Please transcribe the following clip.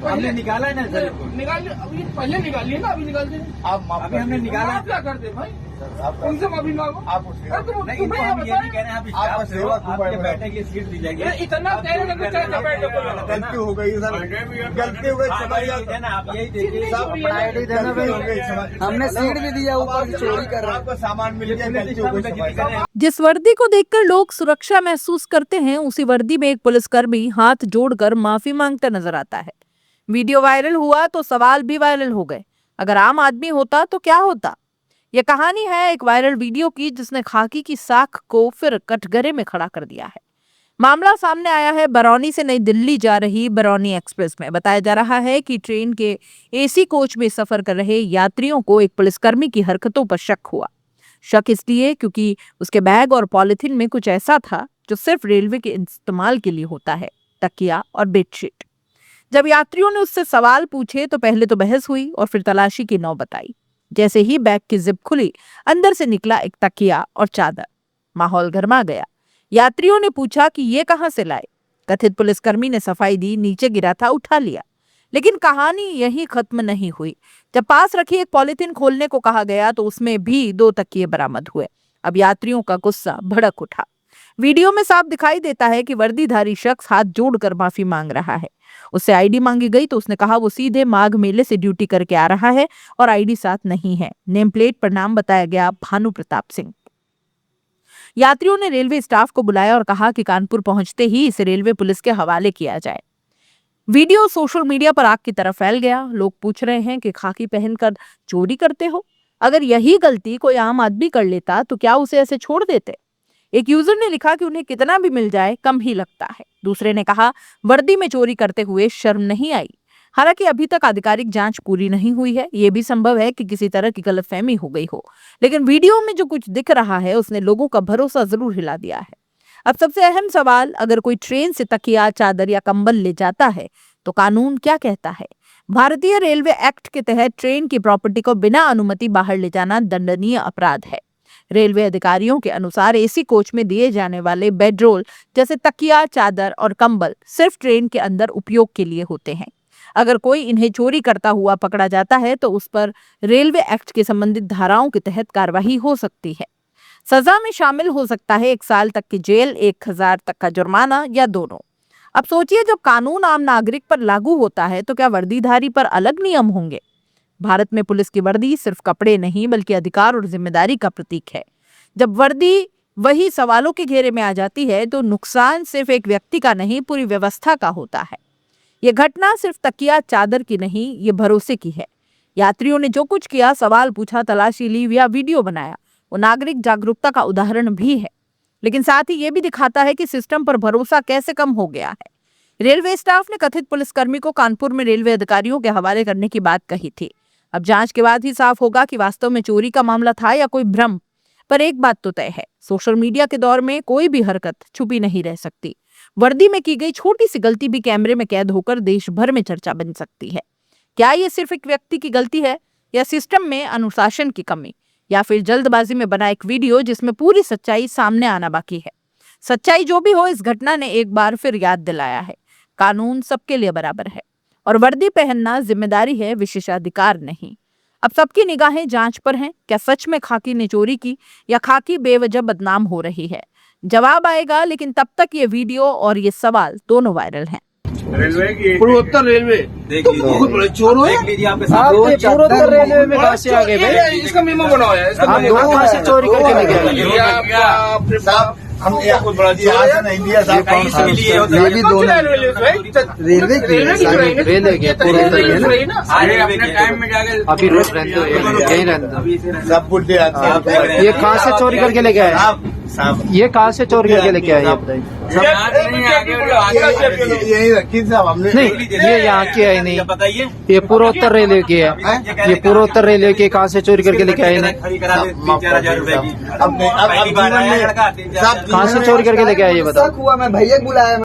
हमने निकाला है ना सर, निकाल अभी पहले निकालिए ना, अभी निकाल दे। अभी हमने निकाला। आप क्या करते भाई, उनसे माफी मांगो। आप ये भी कह रहे हैं आप बैठने की सीट दी जाएगी। इतना कह रहे हैं गलती हो गई सर, गलती हो गई, आप यही देखिए, हमने सीट भी दिया, ऊपर चोरी कर रहा है, आपको सामान मिल गया, गलती हो गई। जिस वर्दी को देखकर लोग सुरक्षा महसूस करते हैं, उसी वर्दी में एक पुलिसकर्मी हाथ जोड़कर माफी मांगता नजर आता है। वीडियो वायरल हुआ तो सवाल भी वायरल हो गए। अगर आम आदमी होता तो क्या होता? यह कहानी है एक वायरल वीडियो की, जिसने खाकी की साख को फिर कटघरे में खड़ा कर दिया है। मामला सामने आया है बरौनी से नई दिल्ली जा रही बरौनी एक्सप्रेस में। बताया जा रहा है कि ट्रेन के एसी कोच में सफर कर रहे यात्रियों को एक पुलिसकर्मी की हरकतों पर शक हुआ। शक इसलिए क्योंकि उसके बैग और पॉलिथीन में कुछ ऐसा था जो सिर्फ रेलवे के इस्तेमाल के लिए होता है, तकिया और बेडशीट। जब यात्रियों ने उससे सवाल पूछे तो पहले तो बहस हुई और फिर तलाशी की नौबत आई। जैसे ही बैग की जिप खुली, अंदर से निकला एक तकिया और चादर। माहौल गर्मा गया। यात्रियों ने पूछा कि ये कहां से लाए। कथित पुलिसकर्मी ने सफाई दी, नीचे गिरा था, उठा लिया। लेकिन कहानी यही खत्म नहीं हुई। जब पास रखी एक पॉलिथीन खोलने को कहा गया तो उसमें भी 2 तकिए बरामद हुए। अब यात्रियों का गुस्सा भड़क उठा। वीडियो में साफ दिखाई देता है कि वर्दीधारी शख्स हाथ जोड़कर माफी मांग रहा है। उससे आईडी मांगी गई तो उसने कहा वो सीधे माघ मेले से ड्यूटी करके आ रहा है और आईडी साथ नहीं है। नेम प्लेट पर नाम बताया गया भानु प्रताप सिंह। यात्रियों ने रेलवे स्टाफ को बुलाया और कहा कि कानपुर पहुंचते ही इसे रेलवे पुलिस के हवाले किया जाए। वीडियो सोशल मीडिया पर आग की तरह फैल गया। लोग पूछ रहे हैं कि खाकी पहनकर चोरी करते हो? अगर यही गलती कोई आम आदमी कर लेता तो क्या उसे ऐसे छोड़ देते? एक यूजर ने लिखा कि उन्हें कितना भी मिल जाए कम ही लगता है। दूसरे ने कहा वर्दी में चोरी करते हुए शर्म नहीं आई। हालांकि अभी तक आधिकारिक जांच पूरी नहीं हुई है। यह भी संभव है कि किसी तरह की गलतफहमी हो गई हो, लेकिन वीडियो में जो कुछ दिख रहा है उसने लोगों का भरोसा जरूर हिला दिया है। अब सबसे अहम सवाल, अगर कोई ट्रेन से तकिया, चादर या कंबल ले जाता है तो कानून क्या कहता है? भारतीय रेलवे एक्ट के तहत ट्रेन की प्रॉपर्टी को बिना अनुमति बाहर ले जाना दंडनीय अपराध है। रेलवे अधिकारियों के अनुसार एसी कोच में दिए जाने वाले बेडरोल जैसे तकिया, चादर और कंबल सिर्फ ट्रेन के अंदर उपयोग के लिए होते हैं। अगर कोई इन्हें चोरी करता हुआ पकड़ा जाता है तो उस पर रेलवे एक्ट के संबंधित धाराओं के तहत कार्रवाई हो सकती है। सजा में शामिल हो सकता है 1 साल तक की जेल, 1000 तक का जुर्माना या दोनों। अब सोचिए, जब कानून आम नागरिक पर लागू होता है तो क्या वर्दीधारी पर अलग नियम होंगे? भारत में पुलिस की वर्दी सिर्फ कपड़े नहीं बल्कि अधिकार और जिम्मेदारी का प्रतीक है। जब वर्दी वही सवालों के घेरे में आ जाती है तो नुकसान सिर्फ एक व्यक्ति का नहीं, पूरी व्यवस्था का होता है। यह घटना सिर्फ तकिया, चादर की नहीं, ये भरोसे की है। यात्रियों ने जो कुछ किया, सवाल पूछा, तलाशी ली या वीडियो बनाया, वो नागरिक जागरूकता का उदाहरण भी है। लेकिन साथ ही ये भी दिखाता है कि सिस्टम पर भरोसा कैसे कम हो गया है। रेलवे स्टाफ ने कथित पुलिसकर्मी को कानपुर में रेलवे अधिकारियों के हवाले करने की बात कही थी। अब जांच के बाद ही साफ होगा कि वास्तव में चोरी का मामला था या कोई भ्रम। पर एक बात तो तय है, सोशल मीडिया के दौर में कोई भी हरकत छुपी नहीं रह सकती। वर्दी में की गई छोटी सी गलती भी कैमरे में कैद होकर देश भर में चर्चा बन सकती है। क्या ये सिर्फ एक व्यक्ति की गलती है, या सिस्टम में अनुशासन की कमी, या फिर जल्दबाजी में बना एक वीडियो जिसमें पूरी सच्चाई सामने आना बाकी है? सच्चाई जो भी हो, इस घटना ने एक बार फिर याद दिलाया है, कानून सबके लिए बराबर है और वर्दी पहनना जिम्मेदारी है, विशेषाधिकार नहीं। अब सबकी निगाहें जांच पर हैं। क्या सच में खाकी ने चोरी की या खाकी बेवजह बदनाम हो रही है? जवाब आएगा, लेकिन तब तक ये वीडियो और ये सवाल दोनों वायरल हैं। रेलवे की पूर्वोत्तर रेलवे बहुत बड़े चोर है। पूर्वोत्तर रेलवे में कहाँ से आ गए भाई? इसका मेमो बना है, इसका कहाँ से चोरी करके लेके आए? हम बहुत बड़ा चोर है। नहीं दिया साहब, ये भी दोनों रेलवे के पूर्वोत्तर में ना अपने टाइम में जाके अभी रोज रहते हो, यही रहते हो सब बुढ़े। ये कहाँ से चोरी करके लेके आए? ये कहाँ से चोरी करके लेके आए? यही रखी साहब हमने। नहीं, ये यहाँ की है नहीं, ये पूर्वोत्तर रेलवे की है। ये पूर्वोत्तर रेलवे की कहाँ से चोरी करके लेके आए? कहाँ से चोरी करके लेके आए ये बताओ। हुआ, मैं भैया बुलाया।